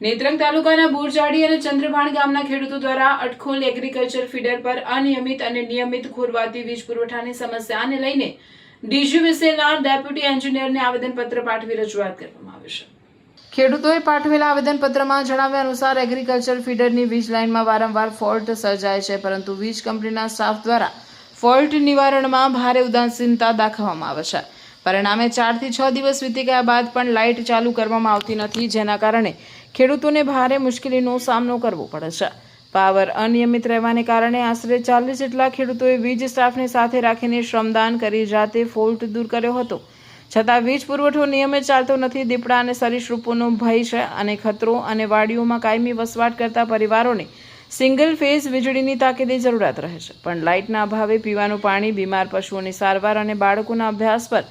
નેત્રંગ તાલુકાના બુરજાડી અને ચંદ્રભાણ ગામના ખેડૂતો દ્વારા અટખોલ એગ્રીકલ્ચર ફીડર પર અનિયમિત અને નિયમિત ખોરવાતી વીજ પુરવઠાની સમસ્યાને લઈને ડીજીવીસીએલના ડેપ્યુટી એન્જિનિયરને આવેદનપત્ર પાઠવી રજૂઆત કરવામાં આવી છે। ખેડૂતોએ પાઠવેલા આવેદનપત્રમાં જણાવ્યા અનુસાર એગ્રીકલ્ચર ફીડરની વીજ લાઇનમાં વારંવાર ફોલ્ટ સર્જાય છે, પરંતુ વીજ કંપનીના સ્ટાફ દ્વારા ફોલ્ટ નિવારણમાં ભારે ઉદાસીનતા દાખવવામાં આવે છે। પરિણામે 4 થી 6 દિવસ વીતી ગયા બાદ પણ લાઇટ ચાલુ કરવામાં આવતી નથી, જેના કારણે ખેડૂતોને ભારે મુશ્કેલીનો સામનો કરવો પડે છે। પાવર અનિયમિત રહેવાને કારણે આશરે 40 જેટલા ખેડૂતોએ વીજ સ્ટાફને સાથે રાખીને શ્રમદાન કરી જાતે ફોલ્ટ દૂર કર્યો હતો, છતાં વીજ પુરવઠો નિયમિત ચાલતો નથી। દીપડા અને સરીસૃપોનો ભય છે અને ખતરો અને વાડીઓમાં કાયમી વસવાટ કરતા પરિવારોને સિંગલ ફેઝ વીજળીની તાકીદે જરૂરિયાત રહે છે, પણ લાઇટના અભાવે પીવાનું પાણી, બીમાર પશુઓની સારવાર અને બાળકોના અભ્યાસ પર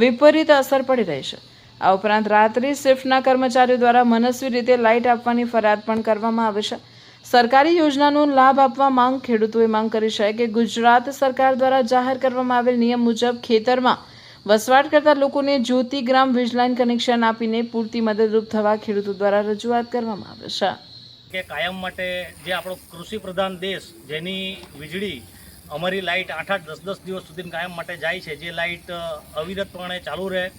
વિપરીત અસર પડી રહી છે। આ ઉપરાંત રાત્રિ શિફ્ટના કર્મચારીઓ દ્વારા મનસ્વી રીતે લાઇટ આપવાની ફરિયાદ પણ કરવામાં આવે છે। સરકારી યોજનાનો લાભ આપવા માંગ ખેડૂતોએ માંગ કરી છે કે ગુજરાત સરકાર દ્વારા જાહેર કરવામાં આવેલ નિયમ મુજબ ખેતરમાં વસવાટ કરતા લોકોને જ્યોતિગ્રામ વીજલાઇન કનેક્શન આપીને પૂરતી મદદરૂપ થવા ખેડૂતો દ્વારા રજૂઆત કરવામાં આવે છે કે કાયમ માટે જે આપણો કૃષિ પ્રધાન દેશ, જેની વીજળી અમારી લાઇટ 8-8, 10-10 દિવસ સુધી કાયમ માટે જાય છે, જે લાઇટ અવિરતપણે ચાલુ રહે।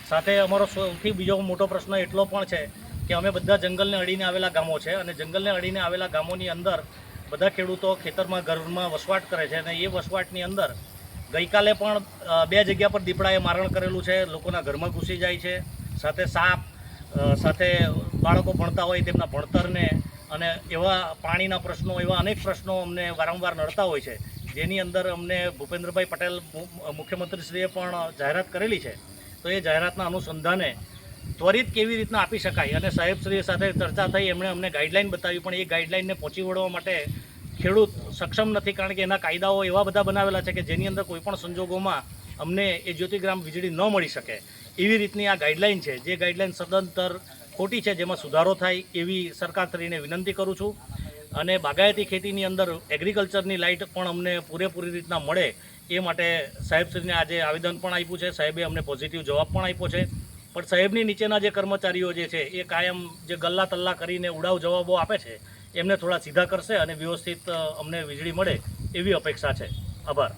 સાથે અમારો સૌથી બીજો મોટો પ્રશ્ન એટલો પણ છે કે અમે બધા જંગલને અડીને આવેલા ગામો છે અને જંગલને અડીને આવેલા ગામોની અંદર બધા ખેડૂતો ખેતરમાં ઘરમાં વસવાટ કરે છે અને એ વસવાટની અંદર ગઈકાલે પણ 2 જગ્યા પર દીપડાએ મારણ કરેલું છે, લોકોના ઘરમાં ઘૂસી જાય છે, સાથે સાપ, સાથે બાળકો ભણતા હોય તેમના ભણતરને અને એવા પાણીના પ્રશ્નો, એવા અનેક પ્રશ્નો અમને વારંવાર નડતા હોય છે, જેની અંદર અમને ભૂપેન્દ્રભાઈ પટેલ મુખ્યમંત્રીશ્રીએ પણ જાહેરાત કરેલી છે। તો એ જાહેરાતના અનુસંધાને ત્વરિત કેવી રીતના આપી શકાય અને સાહેબશ્રી સાથે ચર્ચા થઈ, એમણે અમને ગાઈડલાઇન બતાવી, પણ એ ગાઈડલાઇનને પહોંચી વળવા માટે ખેડૂત સક્ષમ નથી, કારણ કે એના કાયદાઓ એવા બધા બનાવેલા છે કે જેની અંદર કોઈપણ સંજોગોમાં અમને એ જ્યોતિગ્રામ વીજળી ન મળી શકે એવી રીતની આ ગાઈડલાઇન છે, જે ગાઈડલાઇન સદંતર ખોટી છે, જેમાં સુધારો થાય એવી સરકારશ્રીને વિનંતી કરું છું। અને બાગાયતી ખેતીની અંદર એગ્રીકલ્ચરની લાઇટ પણ અમને પૂરેપૂરી રીતના મળે એ માટે સાહેબશ્રીને આજે આવેદન પણ આપ્યું છે। સાહેબે અમને પોઝિટિવ જવાબ પણ આપ્યો છે, પણ સાહેબની નીચેના જે કર્મચારીઓ જે છે એ કાયમ જે ગલ્લા તલ્લા કરીને ઉડાવ જવાબો આપે છે, એમને થોડા સીધા કરશે અને વ્યવસ્થિત અમને વીજળી મળે એવી અપેક્ષા છે। આભાર।